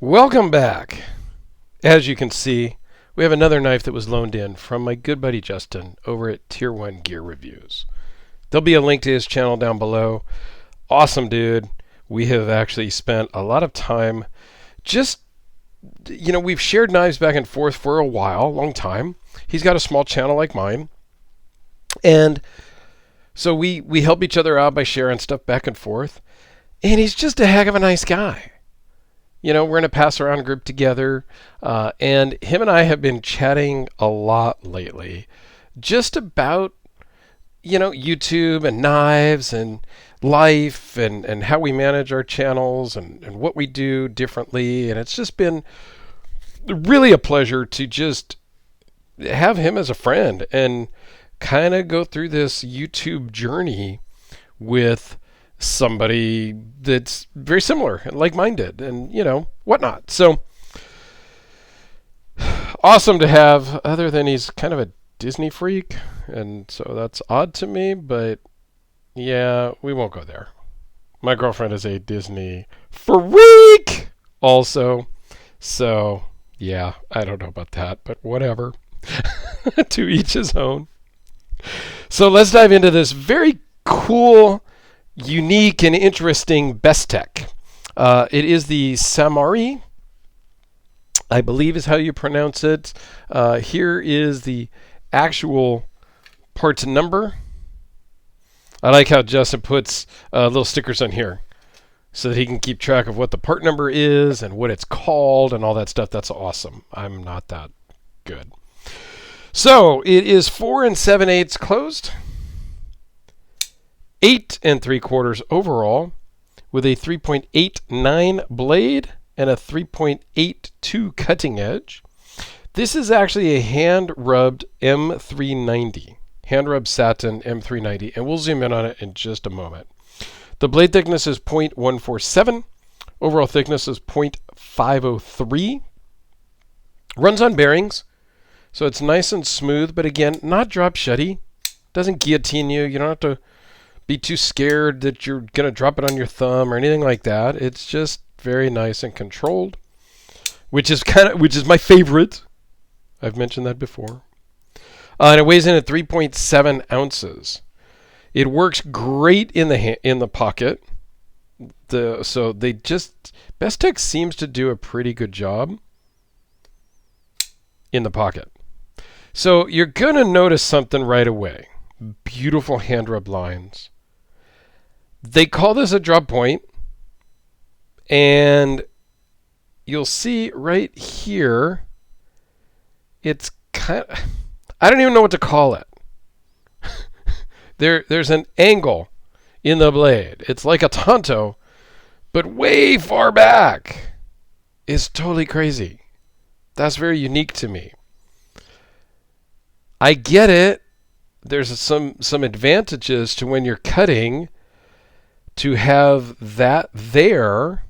Welcome back. As you can see, we have another knife that was loaned in from my good buddy Justin over at Tier 1 Gear Reviews. There'll be a link to his channel down below. Awesome dude. We have actually spent a lot of time just, we've shared knives back and forth for a while, long time. He's got a small channel like mine. And so we help each other out by sharing stuff back and forth. And he's just a heck of a nice guy. We're in a pass around group together, and him and I have been chatting a lot lately just about, YouTube and knives and life and how we manage our channels and what we do differently. And it's just been really a pleasure to just have him as a friend and kind of go through this YouTube journey with somebody that's very similar, like mine did, and whatnot. So awesome to have, other than he's kind of a Disney freak, and so that's odd to me, but yeah, we won't go there. My girlfriend is a Disney freak also, so yeah, I don't know about that, but whatever. To each his own. So let's dive into this very cool, unique and interesting Bestech. It is the Samari, I believe is how you pronounce it. Here is the actual parts number. I like how Justin puts little stickers on here so that he can keep track of what the part number is and what it's called and all that stuff. That's awesome. I'm not that good. So it is 4 7/8 closed. 8 3/4 overall, with a 3.89 blade and a 3.82 cutting edge. This is actually a hand-rubbed M390, hand-rubbed satin M390, and we'll zoom in on it in just a moment. The blade thickness is 0.147, overall thickness is 0.503. Runs on bearings, so it's nice and smooth, but again, not drop shutty. Doesn't guillotine you. You don't have to be too scared that you're going to drop it on your thumb or anything like that. It's just very nice and controlled, which is my favorite. I've mentioned that before. And it weighs in at 3.7 ounces. It works great in the pocket. Bestech seems to do a pretty good job in the pocket. So you're going to notice something right away. Beautiful hand rub lines. They call this a drop point, and you'll see right here, it's kind of, I don't even know what to call it. There's an angle in the blade. It's like a Tonto, but way far back. It's totally crazy. That's very unique to me. I get it. There's some advantages to when you're cutting to have that there,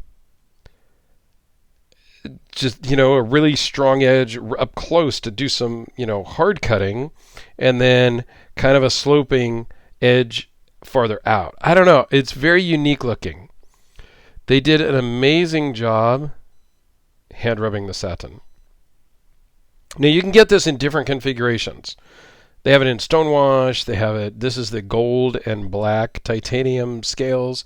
just, a really strong edge up close to do some, hard cutting, and then kind of a sloping edge farther out. I don't know. It's very unique looking. They did an amazing job hand rubbing the satin. Now you can get this in different configurations. They have it in stonewash. They have it. This is the gold and black titanium scales.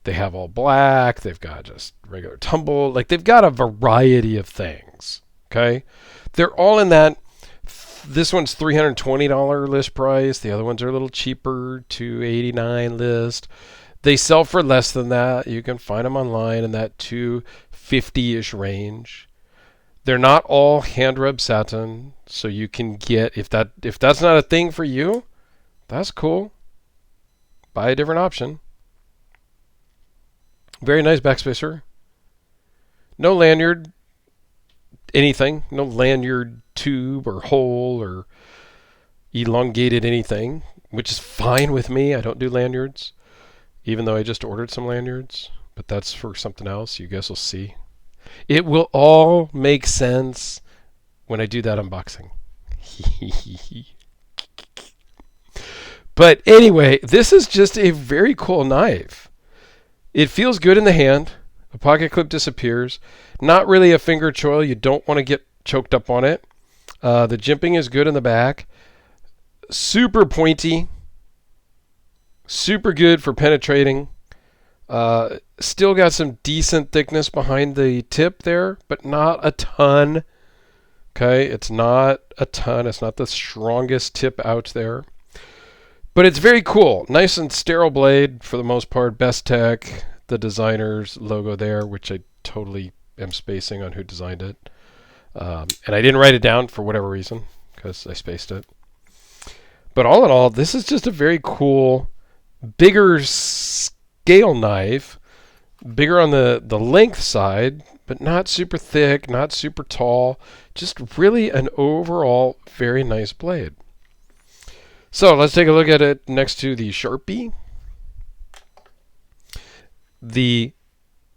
They have all black. They've got just regular tumble. Like, they've got a variety of things. Okay, they're all in that. This one's $320 list price. The other ones are a little cheaper, $289 list. They sell for less than that. You can find them online in that $250-ish range. They're not all hand rub satin, so you can get, if that's not a thing for you, that's cool. Buy a different option. Very nice backspacer. No lanyard, anything. No lanyard tube or hole or elongated anything, which is fine with me. I don't do lanyards, even though I just ordered some lanyards, but that's for something else. You guys will see. It will all make sense when I do that unboxing. But anyway, this is just a very cool knife. It feels good in the hand. The pocket clip disappears. Not really a finger choil. You don't want to get choked up on it. The jimping is good in the back. Super pointy. Super good for penetrating. Still got some decent thickness behind the tip there, but not a ton. Okay, it's not a ton. It's not the strongest tip out there. But it's very cool. Nice and sterile blade for the most part. Bestech, the designer's logo there, which I totally am spacing on who designed it. And I didn't write it down for whatever reason, because I spaced it. But all in all, this is just a very cool, bigger scale knife. Bigger on the length side, but not super thick, not super tall. Just really an overall very nice blade. So let's take a look at it next to the Sharpie. The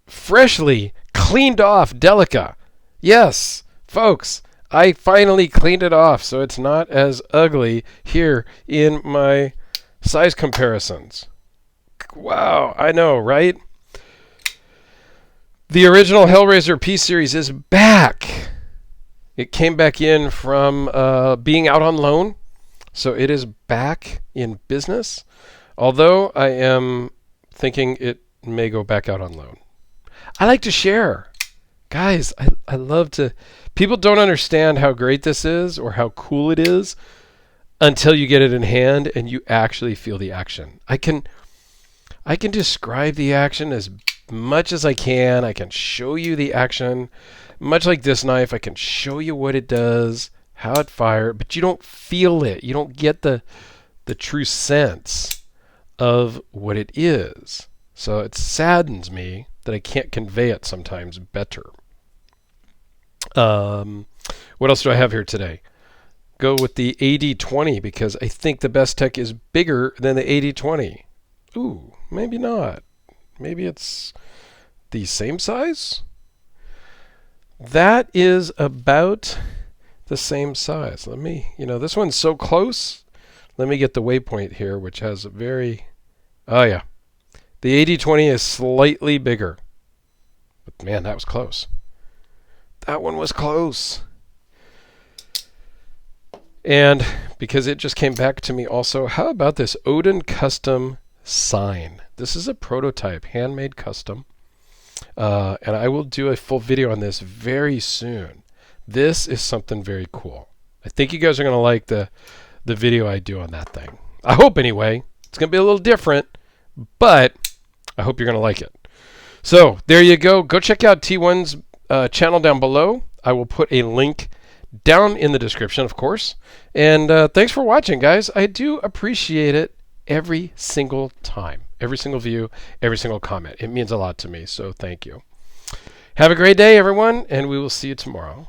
freshly cleaned off Delica. Yes, folks, I finally cleaned it off so it's not as ugly here in my size comparisons. Wow, I know, right? The original Hellraiser P-Series is back. It came back in from being out on loan, so it is back in business. Although I am thinking it may go back out on loan. I like to share. Guys, I love to... People don't understand how great this is or how cool it is until you get it in hand and you actually feel the action. I can describe the action as much as I can. I can show you the action. Much like this knife, I can show you what it does, how it fires, but you don't feel it. You don't get the true sense of what it is. So it saddens me that I can't convey it sometimes better. What else do I have here today? Go with the AD20 because I think the Bestech is bigger than the AD20. Ooh, maybe not. Maybe it's the same size? That is about the same size. Let me, this one's so close. Let me get the waypoint here, which has a very, oh yeah. The AD20 is slightly bigger. But man, that was close. That one was close. And because it just came back to me also, how about this Odin Custom sign? This is a prototype, handmade custom. And I will do a full video on this very soon. This is something very cool. I think you guys are going to like the video I do on that thing. I hope anyway. It's going to be a little different, but I hope you're going to like it. So there you go. Go check out T1's channel down below. I will put a link down in the description, of course. And thanks for watching, guys. I do appreciate it every single time. Every single view, every single comment. It means a lot to me, so thank you. Have a great day, everyone, and we will see you tomorrow.